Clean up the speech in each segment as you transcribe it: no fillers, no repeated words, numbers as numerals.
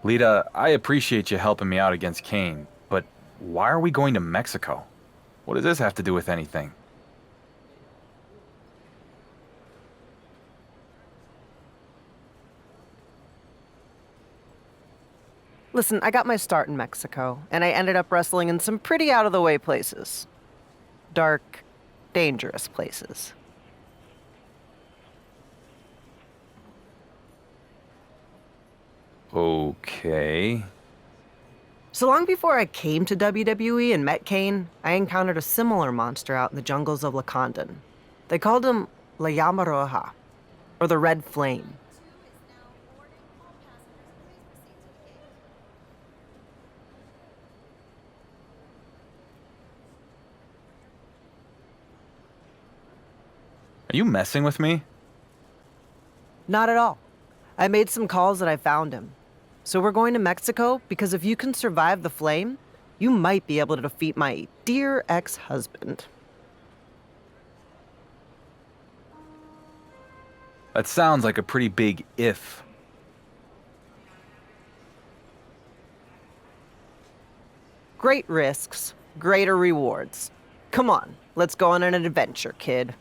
Lita, I appreciate you helping me out against KANE, but why are we going to Mexico? What does this have to do with anything? Listen, I got my start in Mexico, and I ended up wrestling in some pretty out-of-the-way places. Dark, dangerous places. Okay. So long before I came to WWE and met KANE, I encountered a similar monster out in the jungles of Lakandan. They called him La Llama Roja, or the Red Flame. Are you messing with me? Not at all. I made some calls that I found him. So we're going to Mexico because if you can survive the flame, you might be able to defeat my dear ex-husband. That sounds like a pretty big if. Great risks, greater rewards. Come on, let's go on an adventure, kid.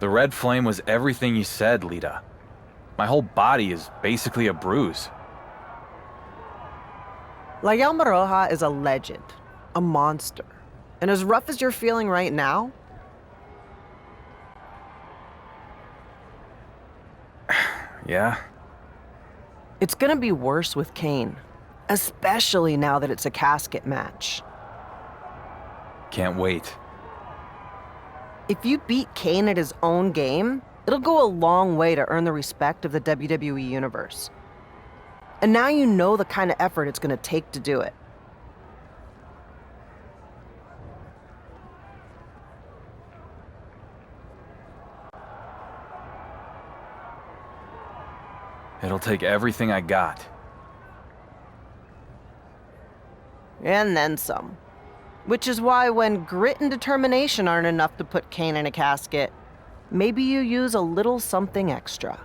The red flame was everything you said, Lita. My whole body is basically a bruise. La Llama Roja is a legend, a monster. And as rough as you're feeling right now, Yeah? it's gonna be worse with KANE, especially now that it's a casket match. Can't wait. If you beat KANE at his own game, it'll go a long way to earn the respect of the WWE Universe. And now you know the kind of effort it's gonna take to do it. It'll take everything I got. And then some. Which is why when grit and determination aren't enough to put KANE in a casket, maybe you use a little something extra.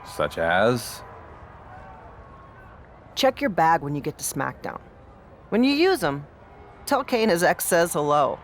Such as? Check your bag when you get to SmackDown. When you use them, tell KANE his ex says hello.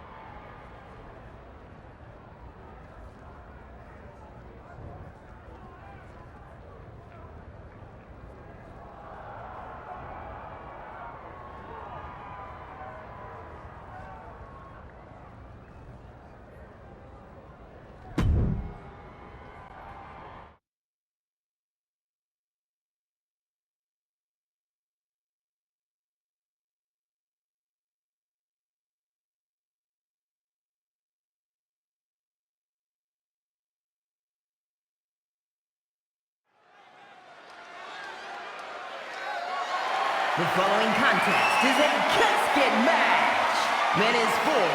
The following contest is a casket match that is for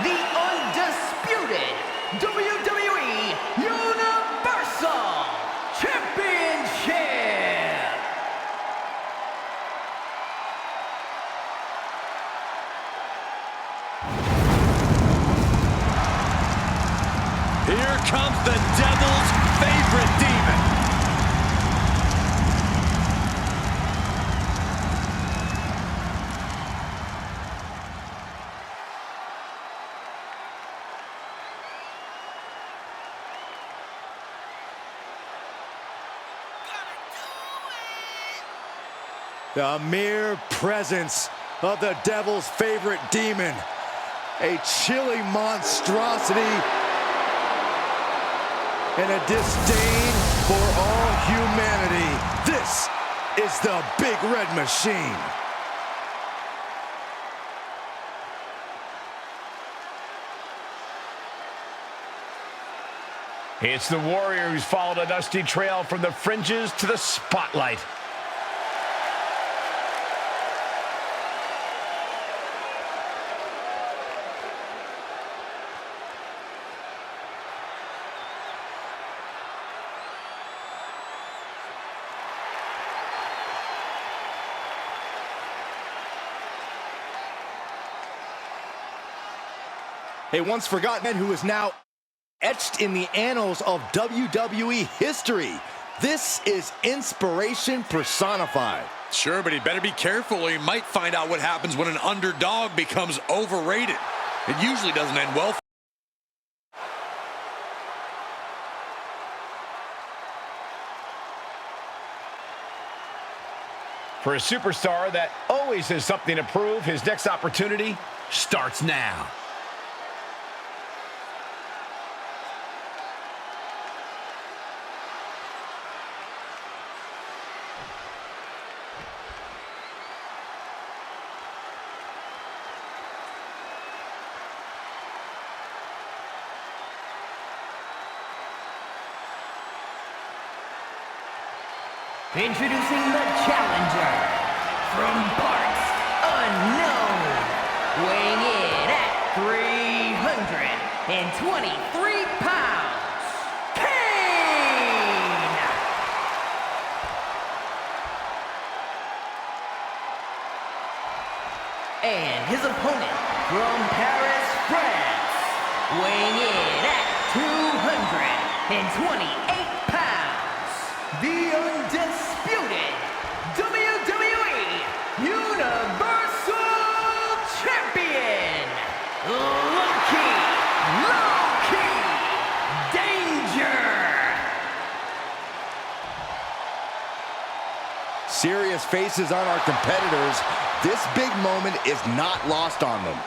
the undisputed WWE Universal Championship. Here comes the Devil's favorite demon. The mere presence of the Devil's favorite demon, a chilly monstrosity and a disdain for all humanity. This is the Big Red Machine. It's the Warrior who's followed a dusty trail from the fringes to the spotlight. A once forgotten man who is now etched in the annals of WWE history. This is inspiration personified. Sure, but he better be careful or he might find out what happens when an underdog becomes overrated. It usually doesn't end well. For a superstar that always has something to prove, his next opportunity starts now. Introducing the challenger from parts unknown, weighing in at 323 pounds, KANE! And his opponent from Paris, France, weighing in at 228 pounds, the undisputed WWE Universal Lucky, low-key, danger. Serious faces on our competitors. This big moment is not lost on them.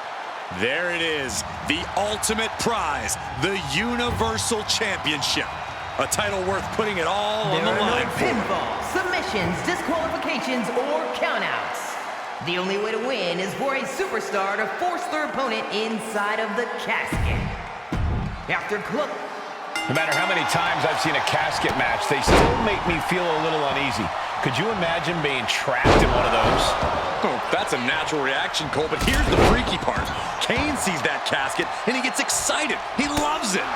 There it is, the ultimate prize, the Universal Championship. A title worth putting it all on the There are line no for. pinfalls, submissions, disqualifications, or countouts. The only way to win is for a superstar to force their opponent inside of the casket. After close. No matter how many times I've seen a casket match, they still make me feel a little uneasy. Could you imagine being trapped in one of those? Oh, that's a natural reaction, Cole, but here's the freaky part. Kane sees that casket, and he gets excited. He loves it.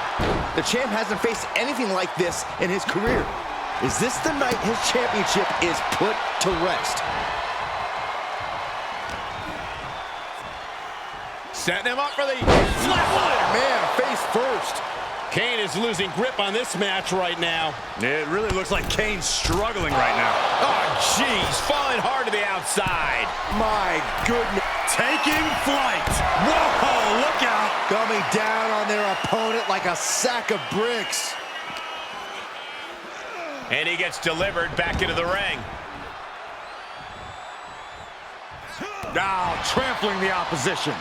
The champ hasn't faced anything like this in his career. Is this the night his championship is put to rest? Setting him up for the flatliner. Man, face first. Kane is losing grip on this match right now. It really looks like Kane's struggling right now. Oh, jeez, falling hard to the outside. My goodness. Taking flight. Whoa, look out. Coming down on their opponent like a sack of bricks. And he gets delivered back into the ring. Now trampling the opposition.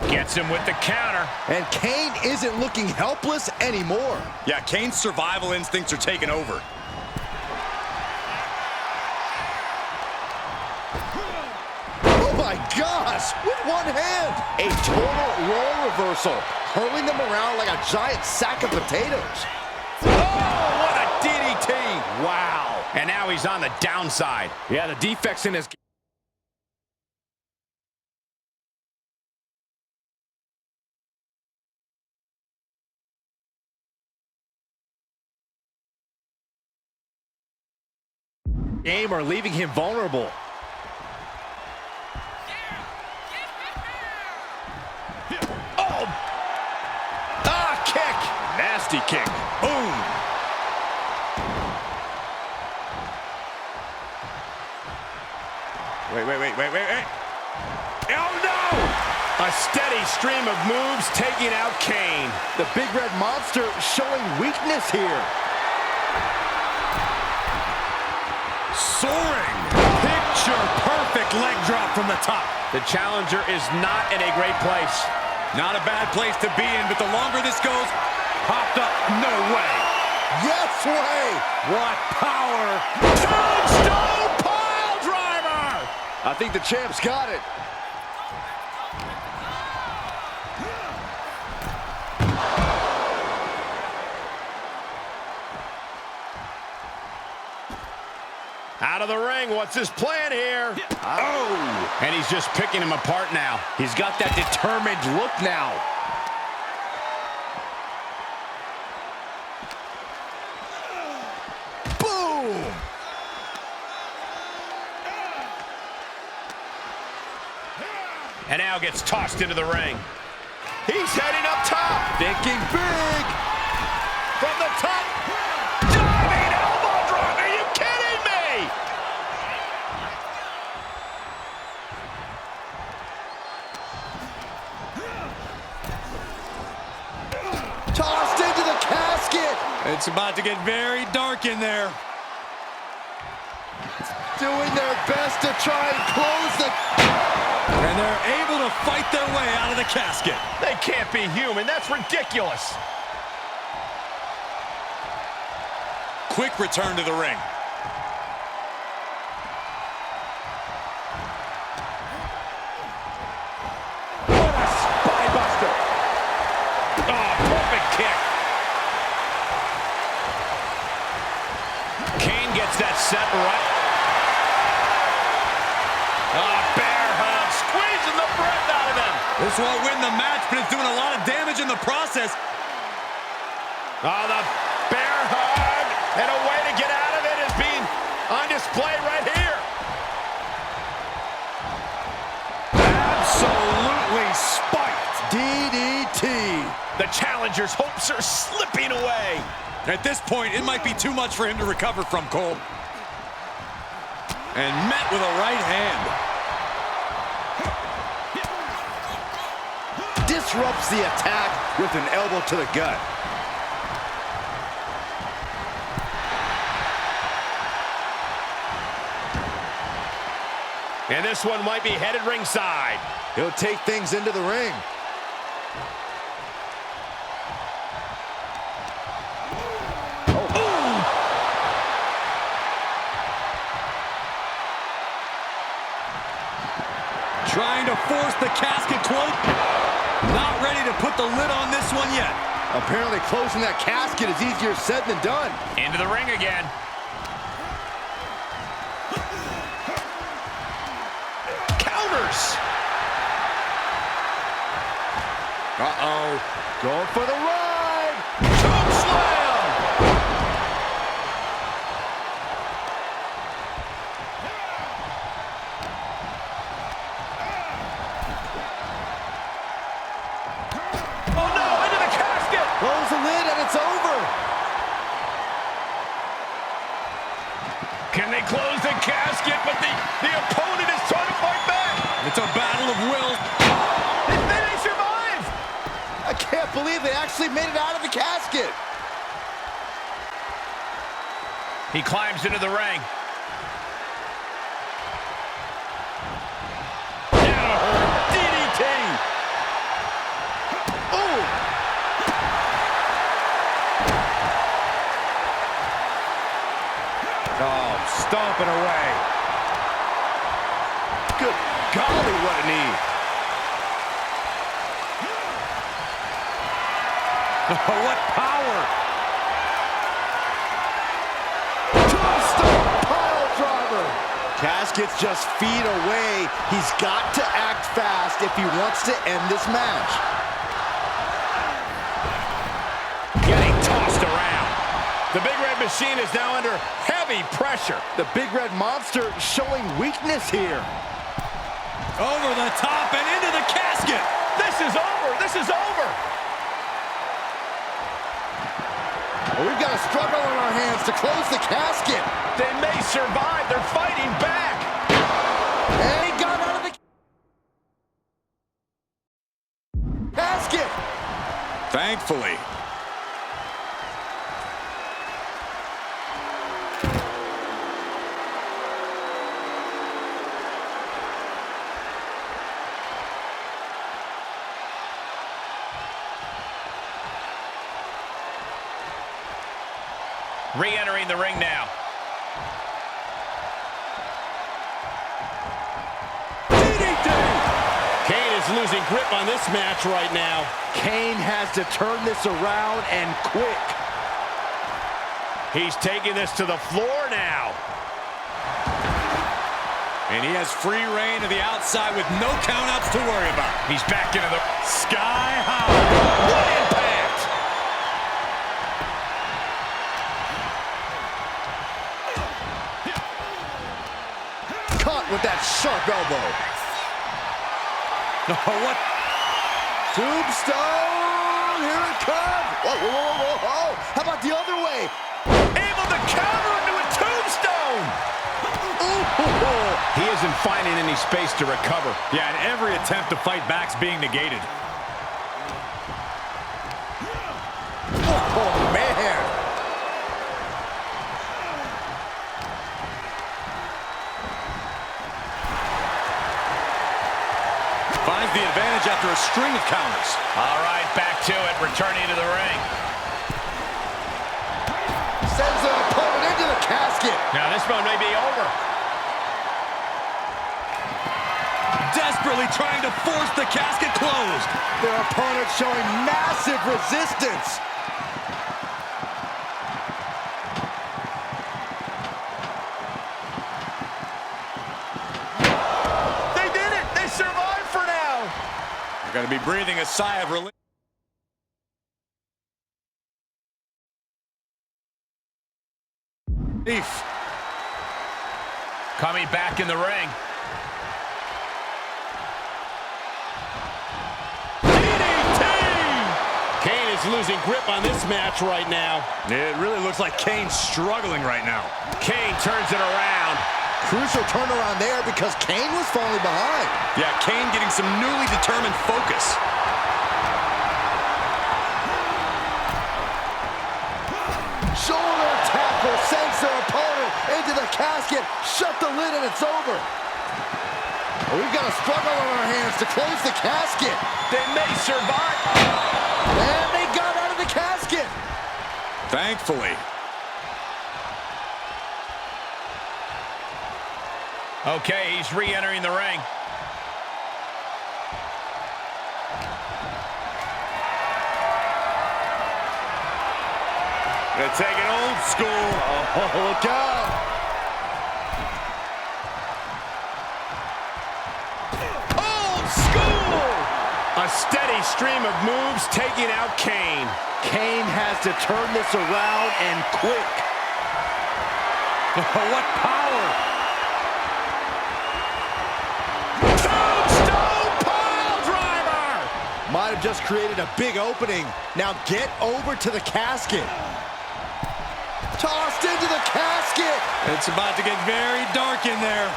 Gets him with the counter. And Kane isn't looking helpless anymore. Yeah, Kane's survival instincts are taking over. Oh my gosh, with one hand. A total role reversal, hurling them around like a giant sack of potatoes. Oh, what a DDT. Wow. And now he's on the downside. Yeah, the defects in his... game are leaving him vulnerable. Oh! Ah, kick! Nasty kick. Boom! Wait. Oh, no! A steady stream of moves taking out Kane. The big red monster showing weakness here. Soaring. Picture perfect leg drop from the top. The challenger is not in a great place. Not a bad place to be in, but the longer this goes, popped up, no way. Yes way. What power! Tombstone pile driver! I think the champ's got it. Out of the ring, what's his plan here? Oh! And he's just picking him apart now. He's got that determined look now. Boom! And now gets tossed into the ring. He's heading up top. Thinking big. From the top. Diving elbow drop. Are you kidding me? Tossed into the casket. It's about to get very dark in there. Doing their best to try and close the... And they're able to fight their way out of the casket. They can't be human. That's ridiculous. Quick return to the ring. What a spinebuster. Oh, perfect kick. Kane gets that set right. Bear hug, squeezing the breath out of him. This won't win the match, but it's doing a lot of damage in the process. Oh, the bear hug. And a way to get out of it is being on display right here. Absolutely spiked. DDT. The challenger's hopes are slipping away. At this point, it might be too much for him to recover from, Cole. And met with a right hand. disrupts the attack with an elbow to the gut. And this one might be headed ringside. He'll take things into the ring. Trying to force the casket close. Not ready to put the lid on this one yet. Apparently closing that casket is easier said than done. Into the ring again. Counters. Uh-oh. Going for the ride. Choke slam. Oh no, into the casket. Close the lid and it's over. Can they close the casket? But the opponent is trying to fight back. It's a battle of wills. They may survive. I can't believe they actually made it out of the casket. He climbs into the ring. DDT. Oh. Oh, stomping away. Good golly, what a knee. What power! Tombstone pile driver. Casket's just feet away. He's got to act fast if he wants to end this match. Getting tossed around. The Big Red Machine is now under heavy pressure. The Big Red Monster showing weakness here. Over the top and into the casket! This is over. This is over. Well, we've got a struggle on our hands to close the casket. They may survive. They're fighting back. And he got out of the casket. Thankfully. Re-entering the ring now. DDT. Kane is losing grip on this match right now. Kane has to turn this around and quick. He's taking this to the floor now. And he has free reign to the outside with no countouts to worry about. He's back into the Sky high. what impact! Caught with that sharp elbow. What? Tombstone. Here it comes. Whoa, whoa, whoa, whoa, whoa. How about the other way? Able to counter into a tombstone! Ooh. He isn't finding any space to recover. Yeah, and every attempt to fight back's being negated. Oh, man. Finds the advantage after a string of counters. All right, back to it, returning to the ring. Sends the opponent into the casket. Now this one may be over. Desperately trying to force the casket closed. Their opponent showing massive resistance. They did it! They survived for now! Got to be breathing a sigh of relief. Coming back in the ring. DDT! Kane is losing grip on this match right now. It really looks like Kane's struggling right now. Kane turns it around. Crucial turnaround there because Kane was falling behind. Yeah, Kane getting some newly determined focus. into the casket. Shut the lid and it's over. We've got a struggle on our hands to close the casket. They may survive. And they got out of the casket. Thankfully. Okay, he's re-entering the ring. They're taking old school. Oh, look out. Old school. A steady stream of moves taking out Kane. Kane has to turn this around and quick. What power. Tombstone pile driver. Might have just created a big opening. Now get over to the casket. Tossed into the casket. It's about to get very dark in there.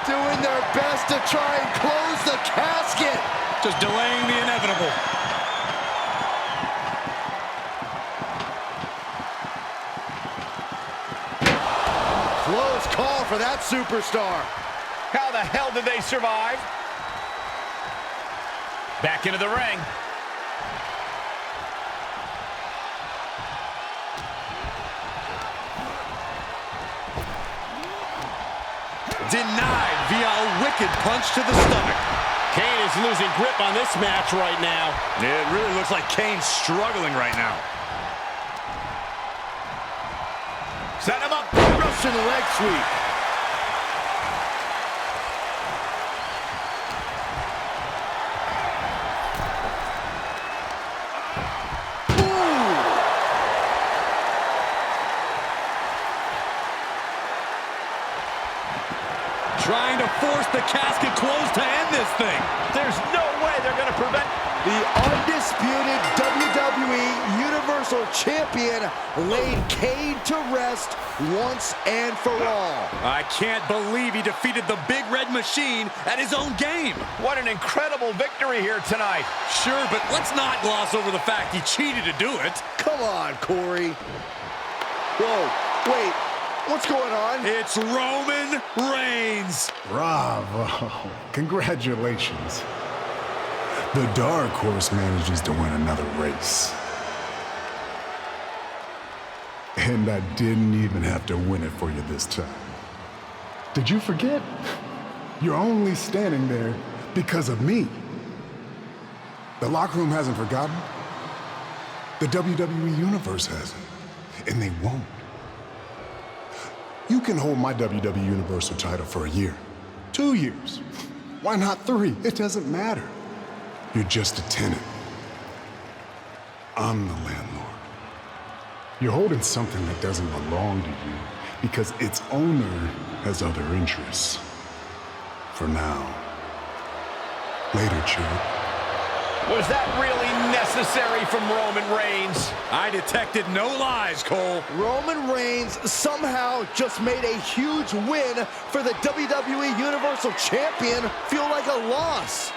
Doing their best to try and close the casket. Just delaying the inevitable. Close call for that superstar. How the hell did they survive? Back into the ring. Denied via a wicked punch to the stomach. Kane is losing grip on this match right now. It really looks like Kane's struggling right now. Set him up. Russian leg sweep. Trying to force the casket closed to end this thing. There's no way they're going to prevent... The undisputed WWE Universal Champion laid Kane to rest once and for all. I can't believe he defeated the Big Red Machine at his own game. What an incredible victory here tonight. Sure, but let's not gloss over the fact he cheated to do it. Come on, Corey. Whoa, wait, what's going on? It's Roman Reigns. Bravo. Congratulations. The Dark Horse manages to win another race. And I didn't even have to win it for you this time. Did you forget? You're only standing there because of me. The locker room hasn't forgotten. The WWE Universe hasn't. And they won't. You can hold my WWE Universal title for a year, 2 years. Why not 3? It doesn't matter. You're just a tenant. I'm the landlord. You're holding something that doesn't belong to you because its owner has other interests. For now. Later, Chuck. Was that really necessary from Roman Reigns? I detected no lies, Cole. Roman Reigns somehow just made a huge win for the WWE Universal Champion feel like a loss.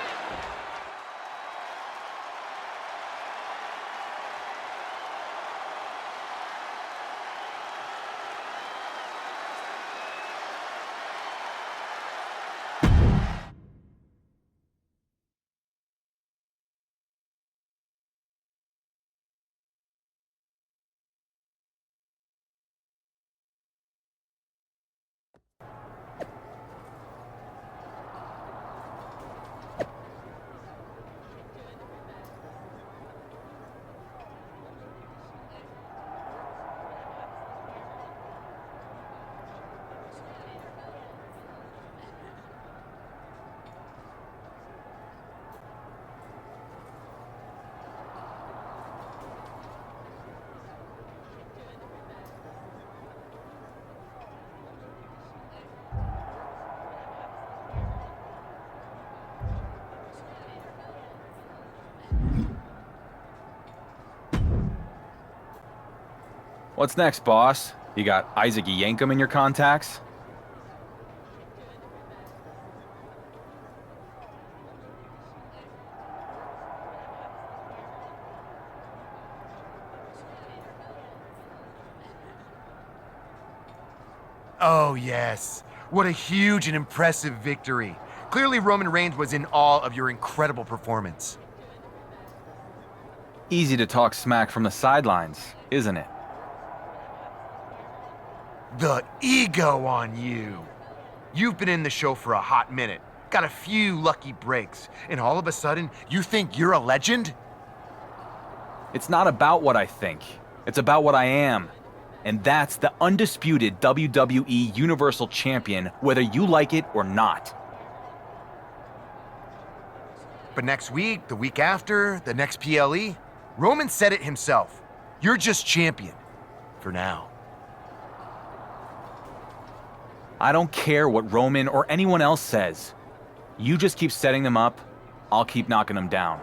What's next, boss? You got Isaac Yankum in your contacts? Oh, yes. What a huge and impressive victory. Clearly, Roman Reigns was in awe of your incredible performance. Easy to talk smack from the sidelines, isn't it? The ego on you. You've been in the show for a hot minute, got a few lucky breaks, and all of a sudden, you think you're a legend? It's not about what I think. It's about what I am. And that's the undisputed WWE Universal Champion, whether you like it or not. But next week, the week after, the next PLE, Roman said it himself. You're just champion. For now. I don't care what Roman or anyone else says. You just keep setting them up, I'll keep knocking them down.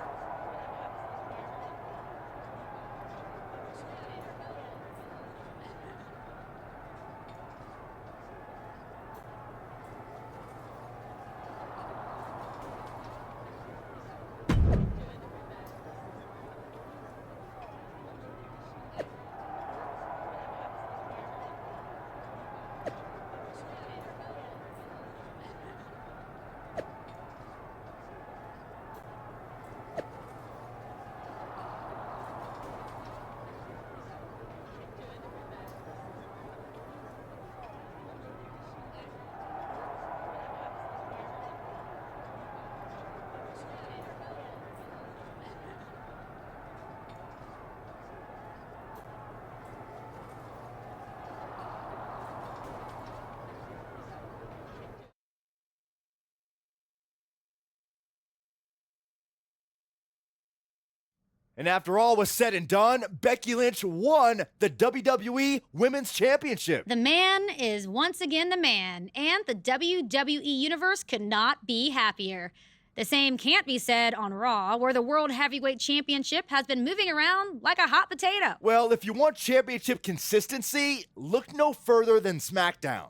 And after all was said and done, Becky Lynch won the WWE Women's Championship. The man is once again the man, and the WWE Universe could not be happier. The same can't be said on Raw, where the World Heavyweight Championship has been moving around like a hot potato. Well, if you want championship consistency, look no further than SmackDown.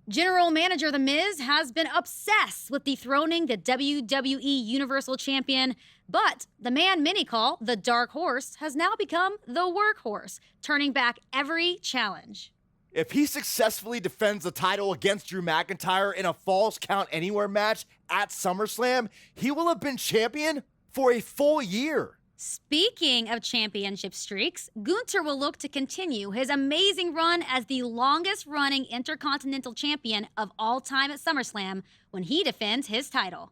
General Manager The Miz has been obsessed with dethroning the WWE Universal Champion, but the man many call the Dark Horse has now become the Workhorse, turning back every challenge. If he successfully defends the title against Drew McIntyre in a Falls Count Anywhere match at SummerSlam, he will have been champion for a full year. Speaking of championship streaks, Gunther will look to continue his amazing run as the longest-running Intercontinental Champion of all time at SummerSlam when he defends his title.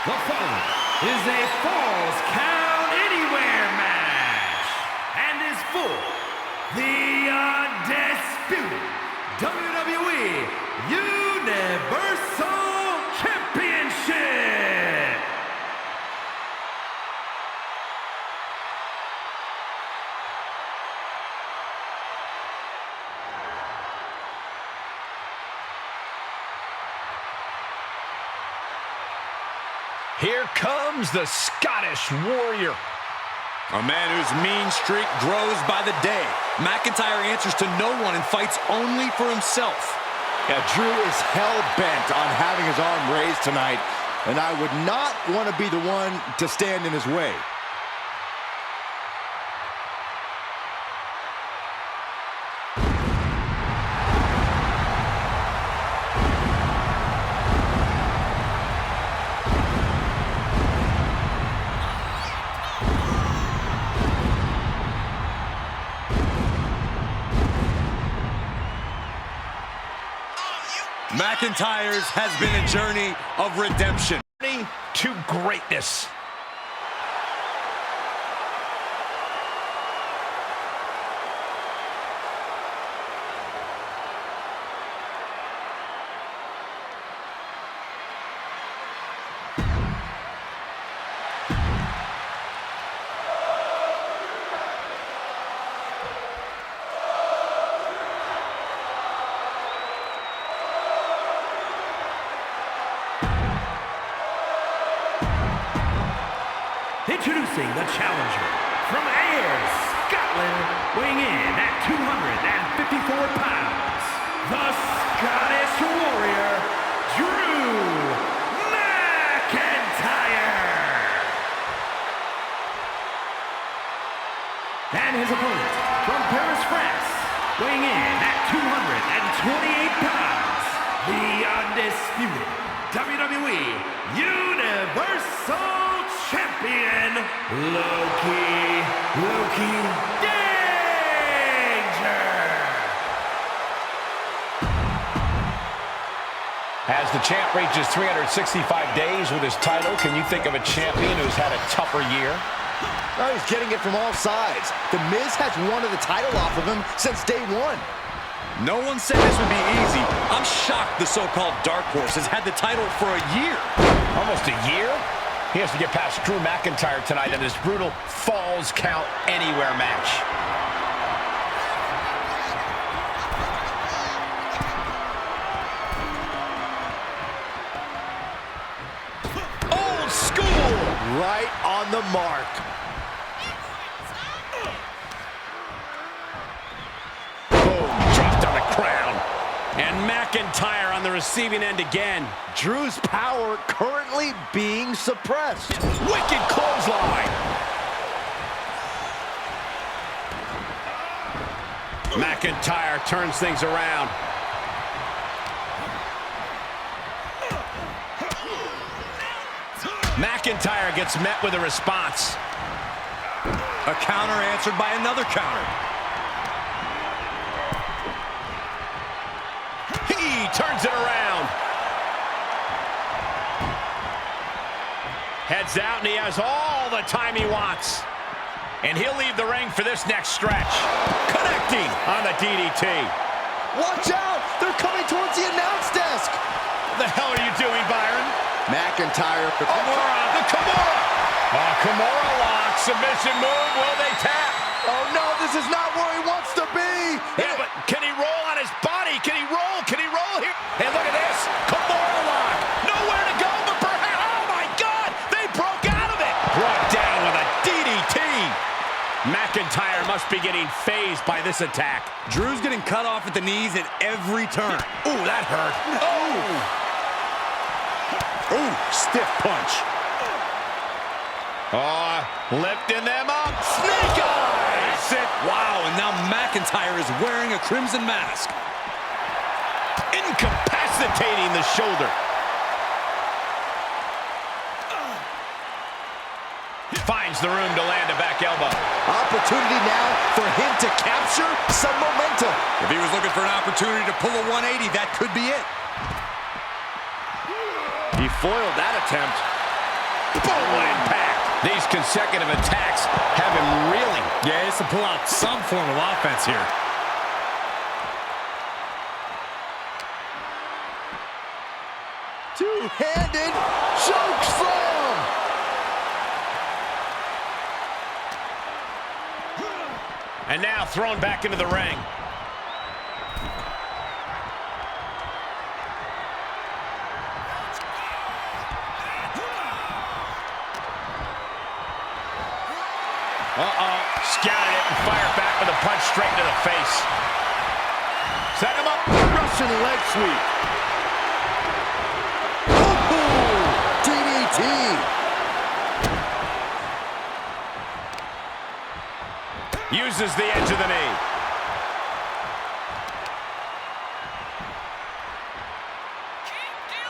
The following is a Falls Count Anywhere match and is for the undisputed WWE Universal Championship. Here comes the Scottish Warrior. A man whose mean streak grows by the day. McIntyre answers to no one and fights only for himself. Yeah, Drew is hell-bent on having his arm raised tonight, and I would not want to be the one to stand in his way. McIntyre's has been a journey of redemption. To greatness. Introducing the challenger from AAA, And his opponent from Paris, France, weighing in at 228 pounds, the undisputed WWE Universal Champion, Loki Danger! As the champ reaches 365 days with his title, can you think of a champion who's had a tougher year? Oh, he's getting it from all sides. The Miz has wanted the title off of him since day one. No one said this would be easy. I'm shocked the so-called Dark Horse has had the title for a year. Almost a year? He has to get past Drew McIntyre tonight in this brutal Falls Count Anywhere match. Old school! Right on the mark. And McIntyre on the receiving end again. Drew's power currently being suppressed. Wicked clothesline. McIntyre turns things around. McIntyre gets met with a response. A counter answered by another counter. He turns it around. Heads out, and he has all the time he wants. And he'll leave the ring for this next stretch. Connecting on the DDT. Watch out! They're coming towards the announce desk! What the hell are you doing, Byron? McIntyre. Kimura, the Kimura! Kimura lock, submission move, will they tap? Oh no, this is not where he wants to be! Yeah, but can he roll on his body? Can he roll? Can he roll here? And look at this, Kimura lock. Nowhere to go, but perhaps, oh my God, they broke out of it. Brought down with a DDT. McIntyre must be getting phased by this attack. Drew's getting cut off at the knees at every turn. Ooh, that hurt. Oh! Ooh, stiff punch. Oh, lifting them up. Snake eyes. That's it. Wow, and now McIntyre is wearing a crimson mask. Incapacitating the shoulder. Finds the room to land a back elbow. Opportunity now for him to capture some momentum. If he was looking for an opportunity to pull a 180, that could be it. He foiled that attempt. Boom, impact. These consecutive attacks have him reeling. Yeah, he has to pull out some form of offense here. Two-handed choke slam. And now thrown back into the ring. Scouted it and fired back with a punch straight to the face. Set him up. Russian leg sweep. Ooh, DDT. Uses the edge of the knee.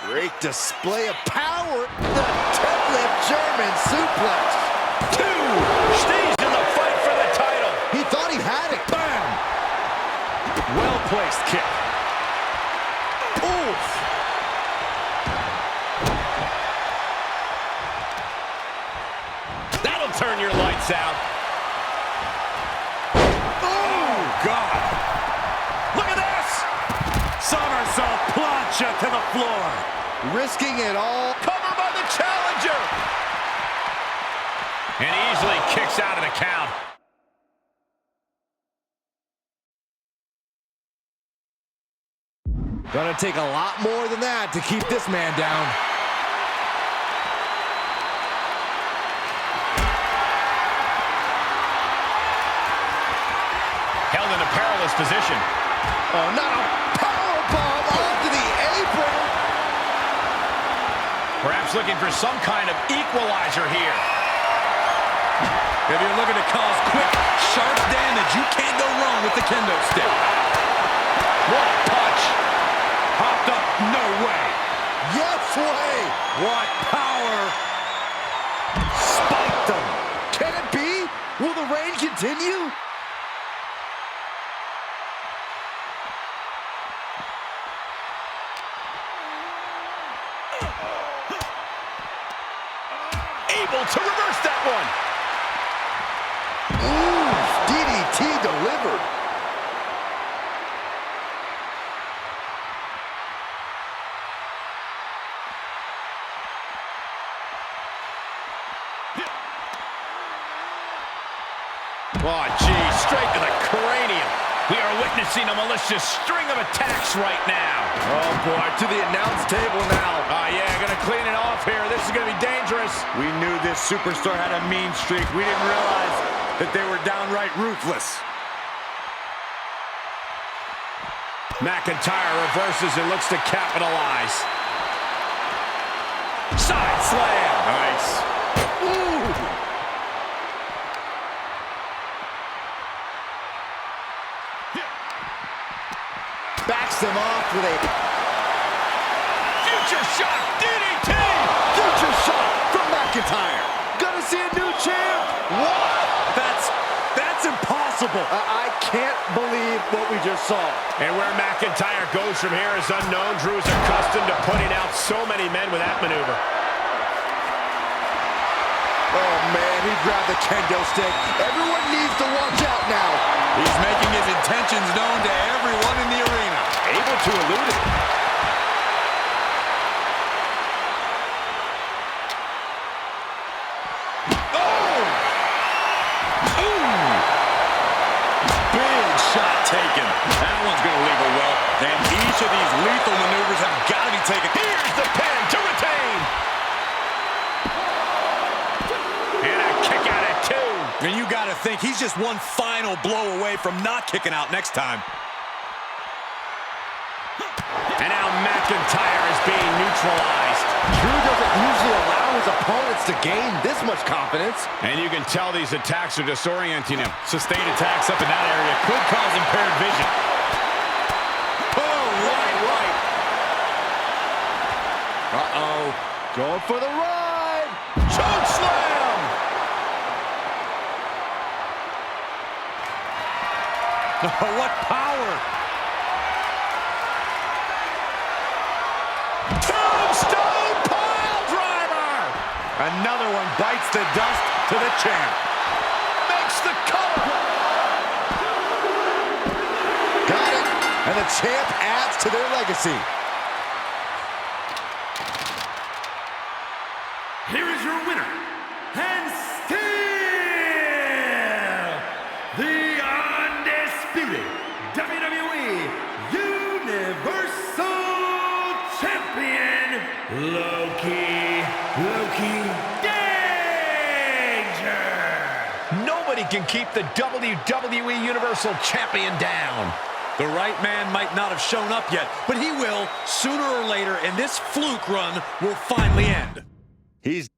Great display of power. The deadlift German suplex. Stays in the fight for the title. He thought he had it. Bam! Well-placed kick. Oof! That'll turn your lights out. Oh, God. Look at this. Somersault plancha to the floor. Risking it all. Cover by the challenger. And easily kicks out of the count. Gonna take a lot more than that to keep this man down. Held in a perilous position. Oh, not a powerbomb onto the apron. Perhaps looking for some kind of equalizer here. If you're looking to cause quick sharp damage. You can't go wrong with the kendo stick. What a punch. Popped up, no way. Yes way. What power. Spiked him. Can it be? Will the reign continue? Able to reverse that one. Ooh, DDT delivered. Oh, gee, straight to the cranium. We are witnessing a malicious string of attacks right now. Oh, boy, to the announce table now. Oh, yeah, gonna clean it off here. This is gonna be dangerous. We knew this superstar had a mean streak. We didn't realize that they were downright ruthless. McIntyre reverses and looks to capitalize. Side slam. Nice. Ooh. Backs them off with a future shot DDT. Future shot from McIntyre. Gonna see a new champ. What? That's impossible. I can't believe what we just saw. And where McIntyre goes from here is unknown. Drew's accustomed to putting out so many men with that maneuver. Oh, man, he grabbed the kendo stick. Everyone needs to watch out now. He's making his intentions known to everyone in the arena. Able to elude it. Oh! Ooh! Big shot taken. That one's going to leave a welt. And each of these lethal maneuvers have got to be taken. Here's the pin to retain. And a kick out at 2. And you got to think he's just one final blow away from not kicking out next time. And now McIntyre is being neutralized. Drew doesn't usually allow his opponents to gain this much confidence. And you can tell these attacks are disorienting him. Sustained attacks up in that area could cause impaired vision. Oh, right. Uh-oh. Going for the ride. Choke slam. Oh, what power. Tombstone pile driver. Another one bites the dust to the champ. Makes the cover. Got it. And the champ adds to their legacy. Here is your winner, and still the undisputed WWE Universal Champion, Loki Danger. Nobody can keep the WWE Universal Champion down. The right man might not have shown up yet, but he will sooner or later, and this fluke run will finally end. He's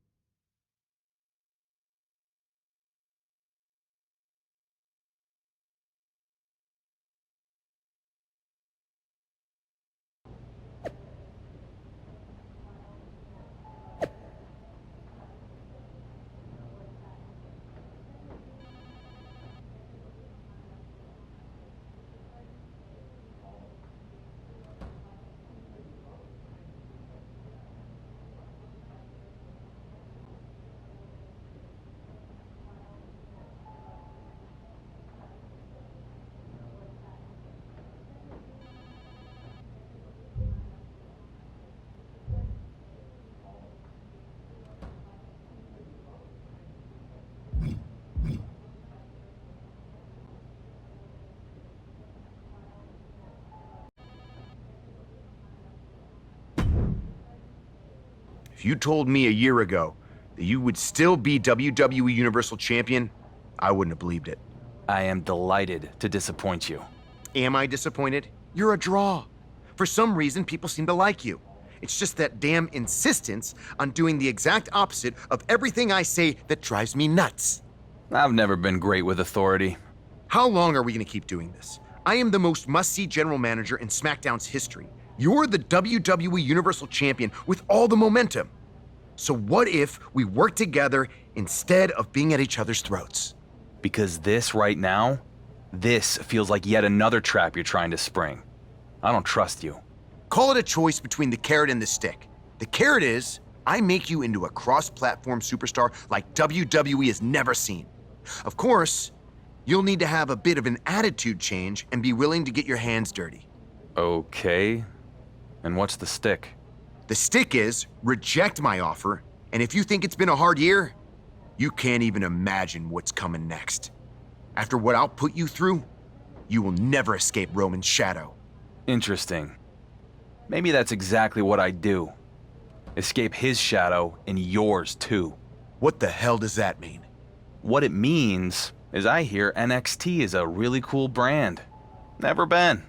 If you told me a year ago that you would still be WWE Universal Champion, I wouldn't have believed it. I am delighted to disappoint you. Am I disappointed? You're a draw. For some reason, people seem to like you. It's just that damn insistence on doing the exact opposite of everything I say that drives me nuts. I've never been great with authority. How long are we going to keep doing this? I am the most must-see general manager in SmackDown's history. You're the WWE Universal Champion with all the momentum. So what if we work together instead of being at each other's throats? Because this right now, this feels like yet another trap you're trying to spring. I don't trust you. Call it a choice between the carrot and the stick. The carrot is, I make you into a cross-platform superstar like WWE has never seen. Of course, you'll need to have a bit of an attitude change and be willing to get your hands dirty. Okay. And what's the stick? The stick is, reject my offer, and if you think it's been a hard year, you can't even imagine what's coming next. After what I'll put you through, you will never escape Roman's shadow. Interesting. Maybe that's exactly what I do. Escape his shadow and yours too. What the hell does that mean? What it means is I hear NXT is a really cool brand. Never been.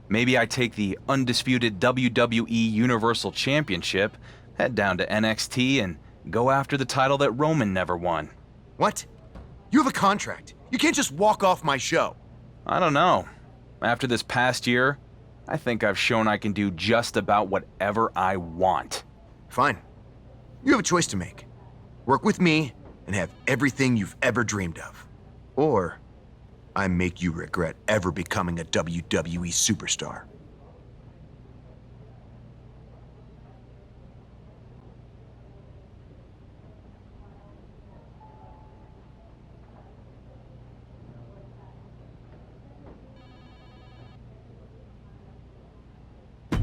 Maybe I take the undisputed WWE Universal Championship, head down to NXT, and go after the title that Roman never won. What? You have a contract. You can't just walk off my show. I don't know. After this past year, I think I've shown I can do just about whatever I want. Fine. You have a choice to make. Work with me and have everything you've ever dreamed of. Or I make you regret ever becoming a WWE superstar.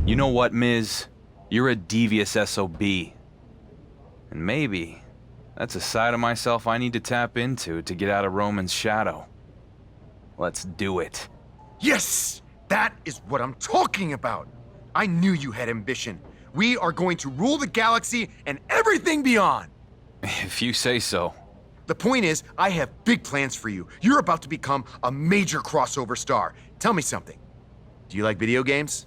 You know what, Miz? You're a devious SOB. And maybe that's a side of myself I need to tap into to get out of Roman's shadow. Let's do it. Yes! That is what I'm talking about! I knew you had ambition. We are going to rule the galaxy and everything beyond! If you say so. The point is, I have big plans for you. You're about to become a major crossover star. Tell me something. Do you like video games?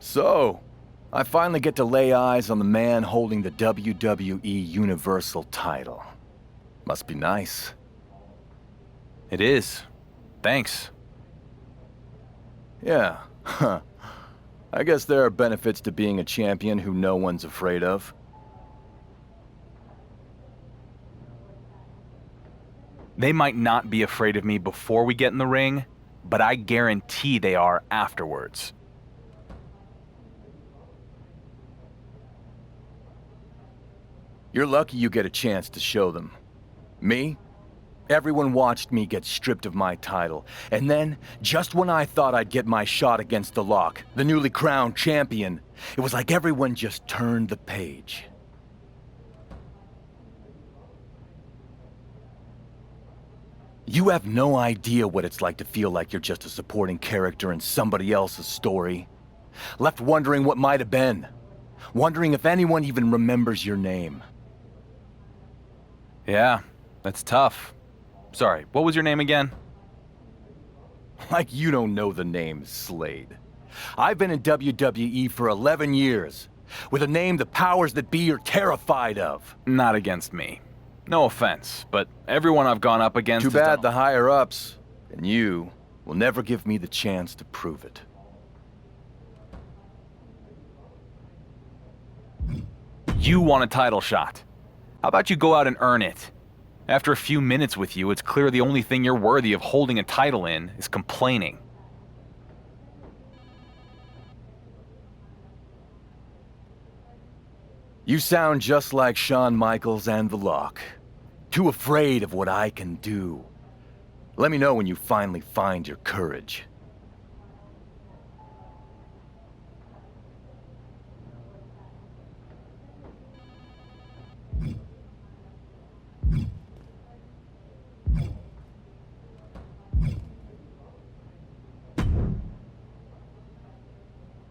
So, I finally get to lay eyes on the man holding the WWE Universal title. Must be nice. It is. Thanks. Yeah, huh. I guess there are benefits to being a champion who no one's afraid of. They might not be afraid of me before we get in the ring, but I guarantee they are afterwards. You're lucky you get a chance to show them. Me? Everyone watched me get stripped of my title, and then, just when I thought I'd get my shot against the Lock, the newly crowned champion, it was like everyone just turned the page. You have no idea what it's like to feel like you're just a supporting character in somebody else's story. Left wondering what might have been. Wondering if anyone even remembers your name. Yeah, that's tough. Sorry, what was your name again? Like you don't know the name Slade. I've been in WWE for 11 years, with a name the powers that be are terrified of. Not against me. No offense, but everyone I've gone up against Too bad the higher-ups, and you, will never give me the chance to prove it. You want a title shot. How about you go out and earn it? After a few minutes with you, it's clear the only thing you're worthy of holding a title in is complaining. You sound just like Shawn Michaels and The Lock. Too afraid of what I can do. Let me know when you finally find your courage.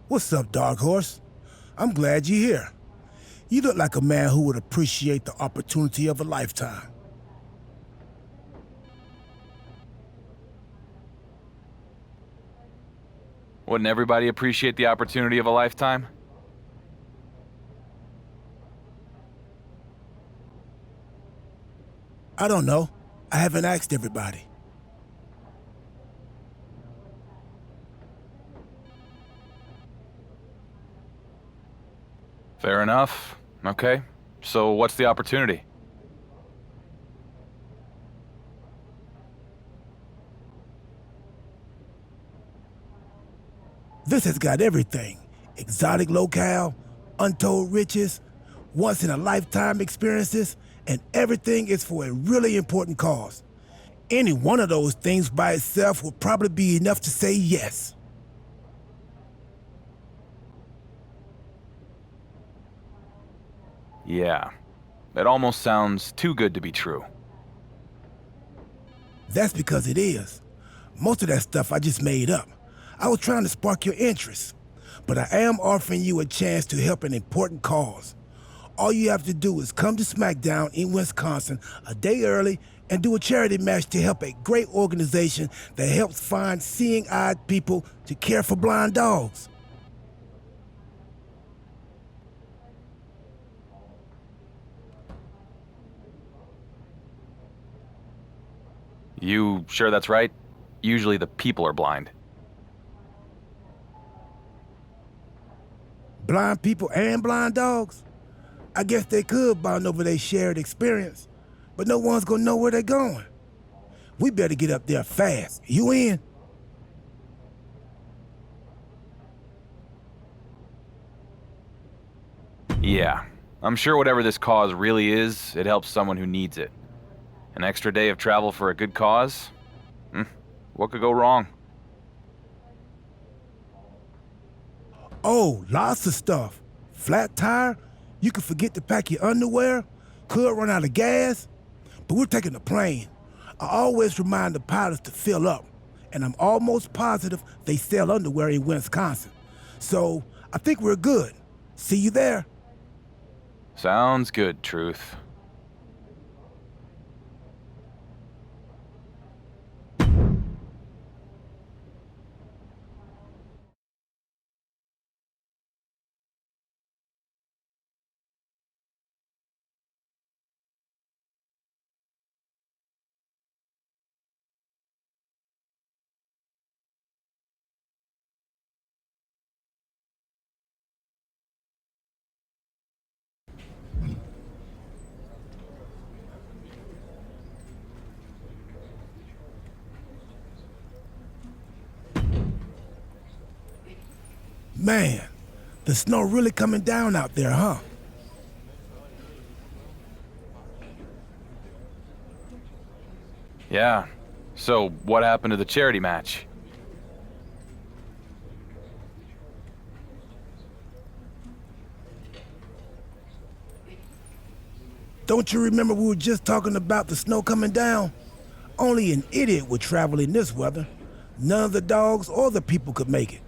What's up, Dark Horse? I'm glad you're here. You look like a man who would appreciate the opportunity of a lifetime. Wouldn't everybody appreciate the opportunity of a lifetime? I don't know. I haven't asked everybody. Fair enough. Okay. So what's the opportunity? This has got everything. Exotic locale, untold riches, once-in-a-lifetime experiences, and everything is for a really important cause. Any one of those things by itself will probably be enough to say yes. Yeah. It almost sounds too good to be true. That's because it is. Most of that stuff I just made up. I was trying to spark your interest. But I am offering you a chance to help an important cause. All you have to do is come to SmackDown in Wisconsin a day early and do a charity match to help a great organization that helps find seeing-eyed people to care for blind dogs. You sure that's right? Usually the people are blind. Blind people and blind dogs? I guess they could bond over their shared experience, but no one's gonna know where they're going. We better get up there fast. You in? Yeah. I'm sure whatever this cause really is, it helps someone who needs it. An extra day of travel for a good cause? What could go wrong? Oh, lots of stuff. Flat tire, you could forget to pack your underwear, could run out of gas, but we're taking the plane. I always remind the pilots to fill up, and I'm almost positive they sell underwear in Wisconsin. So, I think we're good. See you there. Sounds good, Truth. Man, the snow really coming down out there, huh? Yeah. So, what happened to the charity match? Don't you remember we were just talking about the snow coming down? Only an idiot would travel in this weather. None of the dogs or the people could make it.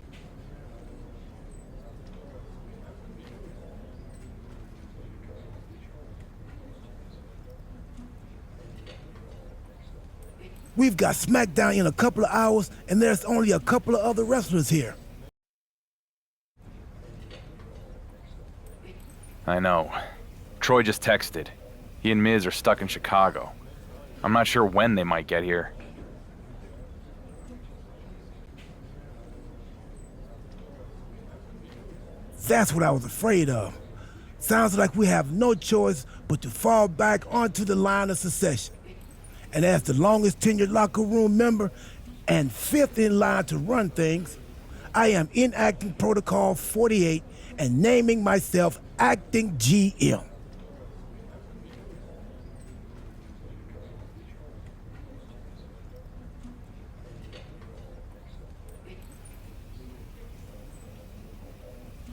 We've got SmackDown in a couple of hours, and there's only a couple of other wrestlers here. I know. Troy just texted. He and Miz are stuck in Chicago. I'm not sure when they might get here. That's what I was afraid of. Sounds like we have no choice but to fall back onto the line of succession. And as the longest tenured locker room member and fifth in line to run things, I am enacting Protocol 48 and naming myself Acting GM.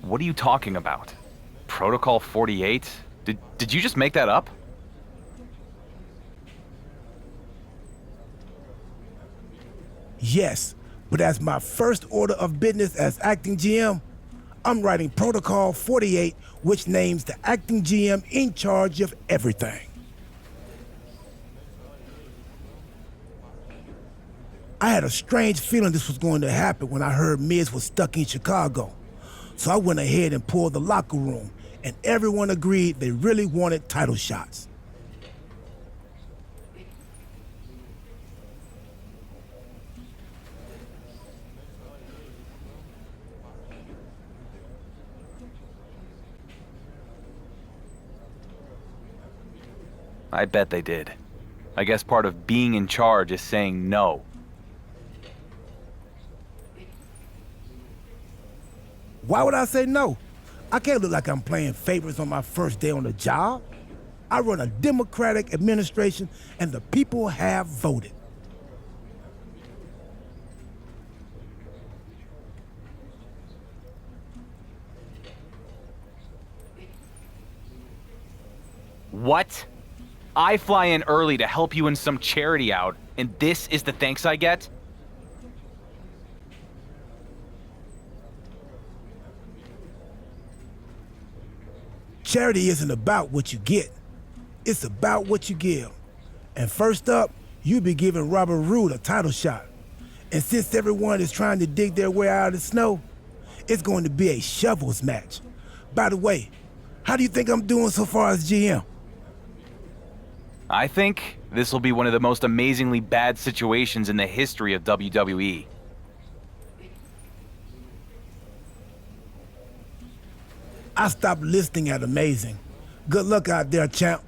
What are you talking about? Protocol 48? Did you just make that up? Yes, but as my first order of business as Acting GM, I'm writing Protocol 48, which names the Acting GM in charge of everything. I had a strange feeling this was going to happen when I heard Miz was stuck in Chicago. So I went ahead and pulled the locker room, and everyone agreed they really wanted title shots. I bet they did. I guess part of being in charge is saying no. Why would I say no? I can't look like I'm playing favorites on my first day on the job. I run a democratic administration, and the people have voted. What? I fly in early to help you in some charity out, and this is the thanks I get? Charity isn't about what you get. It's about what you give. And first up, you be giving Robert Roode a title shot. And since everyone is trying to dig their way out of the snow, it's going to be a shovels match. By the way, how do you think I'm doing so far as GM? I think this will be one of the most amazingly bad situations in the history of WWE. I stopped listening at amazing. Good luck out there, champ.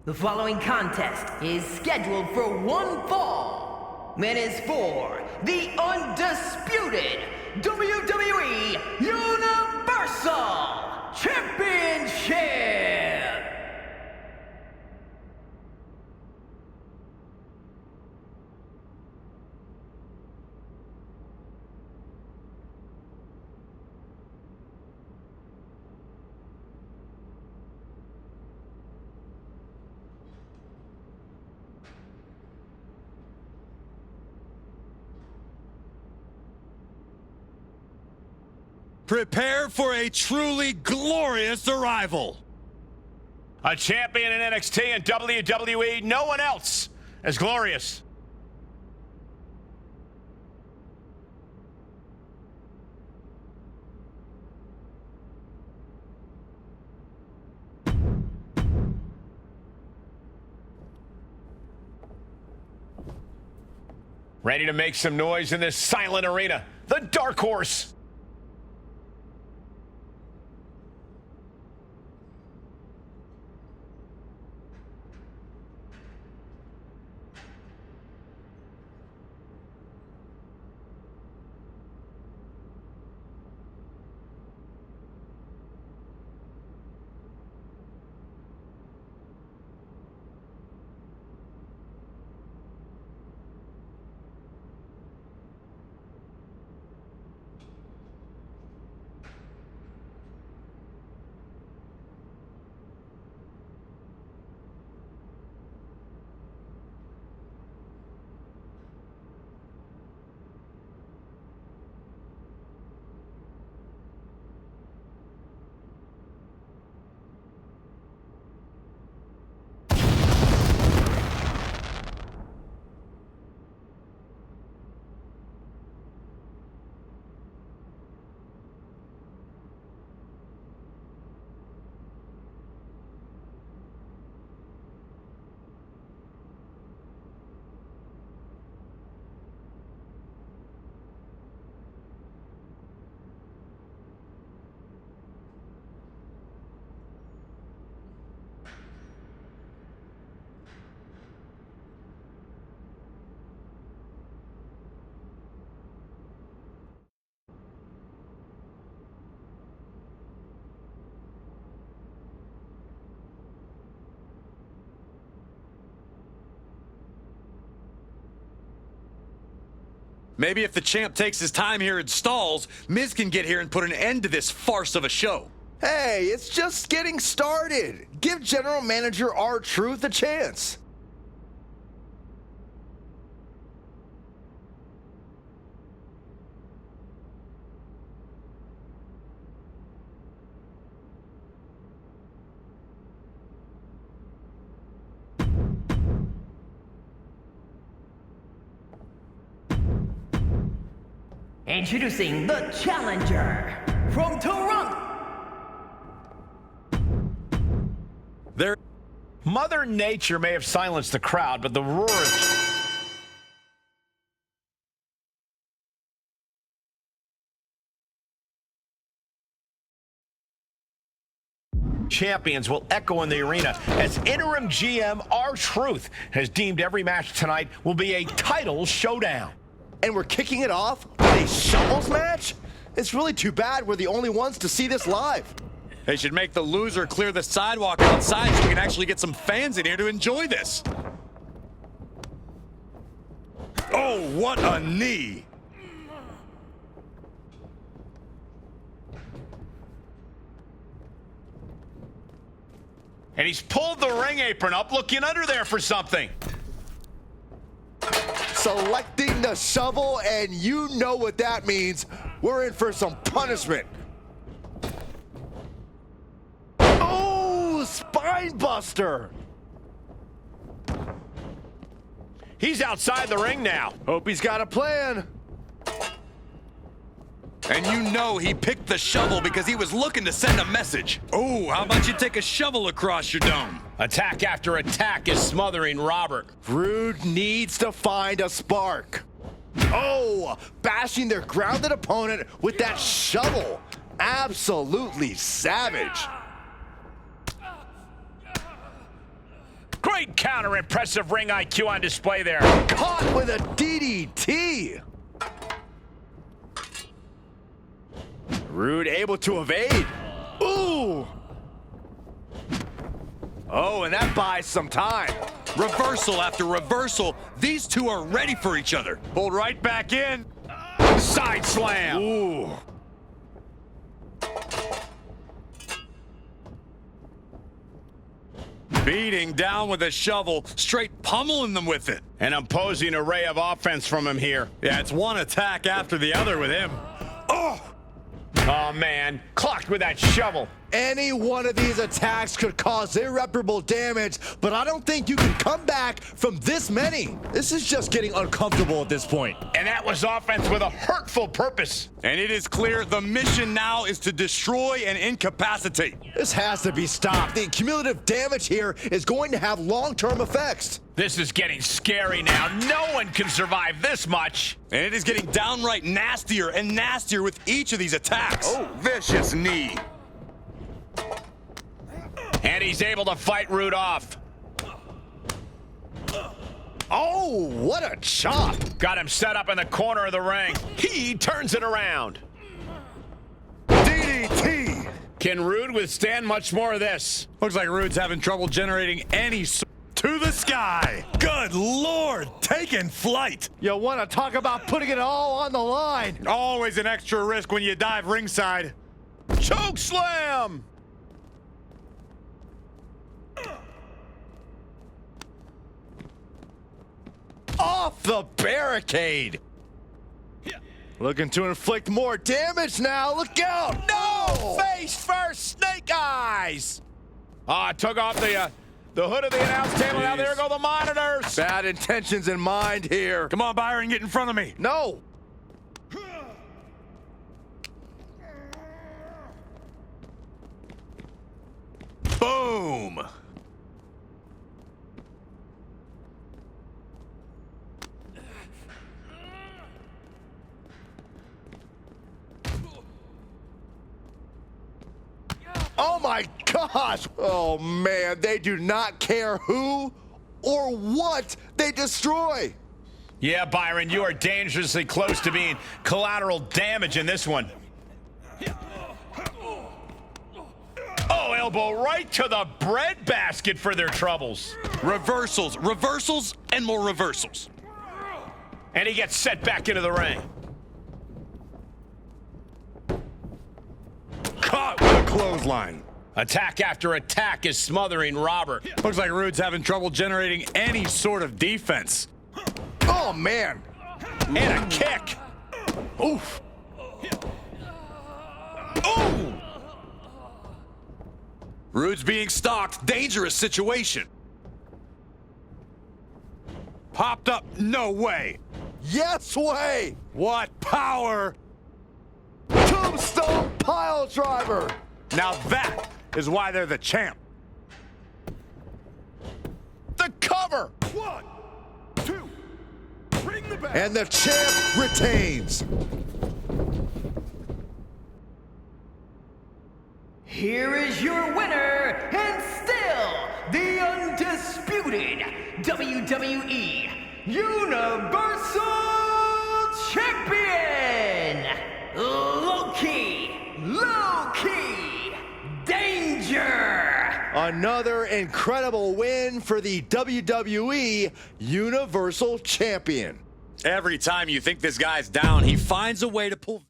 The following contest is scheduled for one fall and is for the undisputed WWE Universal Championship! Prepare for a truly glorious arrival. A champion in NXT and WWE, no one else as glorious. Ready to make some noise in this silent arena. The Dark Horse. Maybe if the champ takes his time here and stalls, Miz can get here and put an end to this farce of a show. Hey, it's just getting started. Give General Manager R-Truth a chance. Introducing the challenger from Toronto. Mother Nature may have silenced the crowd, but the roar of champions will echo in the arena as interim GM R-Truth has deemed every match tonight will be a title showdown. And we're kicking it off with a shovels match? It's really too bad we're the only ones to see this live. They should make the loser clear the sidewalk outside so we can actually get some fans in here to enjoy this. Oh, what a knee! And he's pulled the ring apron up, looking under there for something. Selecting the shovel, and you know what that means. We're in for some punishment. Oh, spine buster. He's outside the ring now. Hope he's got a plan. And you know he picked the shovel because he was looking to send a message. Oh, how about you take a shovel across your dome? Attack after attack is smothering Robert. Rude needs to find a spark. Oh, bashing their grounded opponent with that shovel. Absolutely savage. Great counter, impressive ring IQ on display there. Caught with a DDT. Rude able to evade. Ooh. Oh, and that buys some time. Reversal after reversal. These two are ready for each other. Pulled right back in. Side slam. Ooh. Beating down with a shovel, straight pummeling them with it. An imposing array of offense from him here. Yeah, it's one attack after the other with him. Oh! Oh, man. Clocked with that shovel. Any one of these attacks could cause irreparable damage, but I don't think you can come back from this many. This is just getting uncomfortable at this point. And that was offense with a hurtful purpose. And it is clear the mission now is to destroy and incapacitate. This has to be stopped. The cumulative damage here is going to have long-term effects. This is getting scary now. No one can survive this much. And it is getting downright nastier and nastier with each of these attacks. Oh, vicious knee. And he's able to fight Rude off. Oh, what a chop. Got him set up in the corner of the ring. He turns it around. DDT! Can Rude withstand much more of this? Looks like Rude's having trouble generating any to the sky. Good Lord, taking flight. You want to talk about putting it all on the line. Always an extra risk when you dive ringside. Choke slam! Off the barricade. Looking to inflict more damage now. Look out. No! Face first, snake eyes! Took off the hood of the announce table. Now there go the monitors. Bad intentions in mind here. Come on, Byron, get in front of me. No. Boom! Oh my gosh! Oh man, they do not care who or what they destroy. Yeah, Byron, you are dangerously close to being collateral damage in this one. Oh, elbow right to the breadbasket for their troubles. Reversals, reversals, and more reversals. And he gets set back into the ring. Caught with a clothesline. Attack after attack is smothering Robert. Looks like Rude's having trouble generating any sort of defense. Oh man. And a kick. Oof. Ooh! Rude's being stalked. Dangerous situation. Popped up. No way. Yes way. What power. Tombstone pile driver. Now that is why they're the champ. The cover. 1, 2, ring the bell. And the champ retains. Here is your winner, and still the undisputed WWE Universal Champion, Low-Key Danger. Another incredible win for the WWE Universal Champion. Every time you think this guy's down, he finds a way to pull.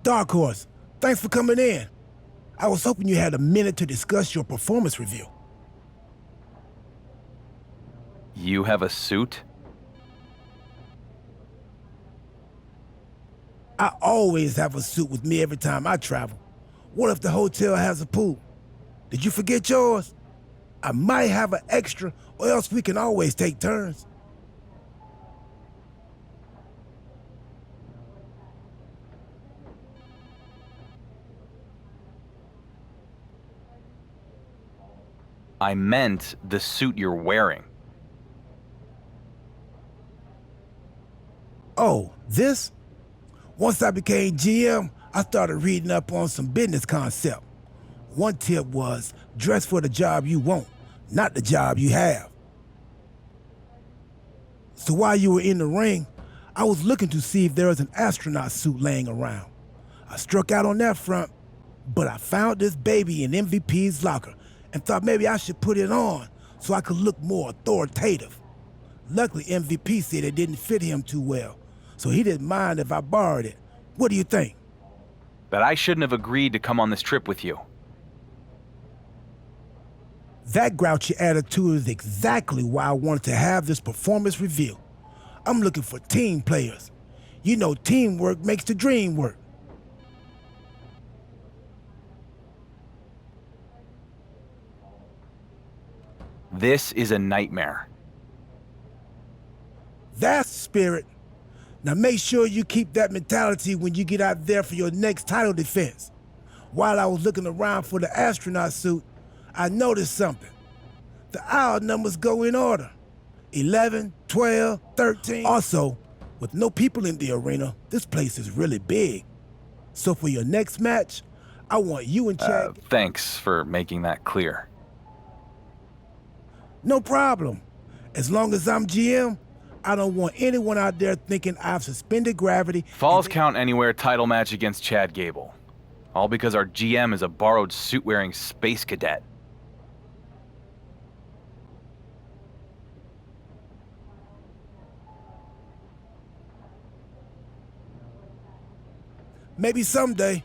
Dark Horse, thanks for coming in. I was hoping you had a minute to discuss your performance review. You have a suit? I always have a suit with me every time I travel. What if the hotel has a pool? Did you forget yours? I might have an extra, or else we can always take turns. I meant the suit you're wearing. Oh, this? Once I became GM, I started reading up on some business concept. One tip was, dress for the job you want, not the job you have. So while you were in the ring, I was looking to see if there was an astronaut suit laying around. I struck out on that front, but I found this baby in MVP's locker and thought maybe I should put it on so I could look more authoritative. Luckily, MVP said it didn't fit him too well, so he didn't mind if I borrowed it. What do you think? That I shouldn't have agreed to come on this trip with you. That grouchy attitude is exactly why I wanted to have this performance review. I'm looking for team players. You know, teamwork makes the dream work. This is a nightmare. That's spirit. Now make sure you keep that mentality when you get out there for your next title defense. While I was looking around for the astronaut suit, I noticed something. The aisle numbers go in order. 11, 12, 13. Also, with no people in the arena, this place is really big. So for your next match, I want you and Chad... Thanks for making that clear. No problem. As long as I'm GM, I don't want anyone out there thinking I've suspended gravity. Falls Count Anywhere title match against Chad Gable. All because our GM is a borrowed suit-wearing space cadet. Maybe someday.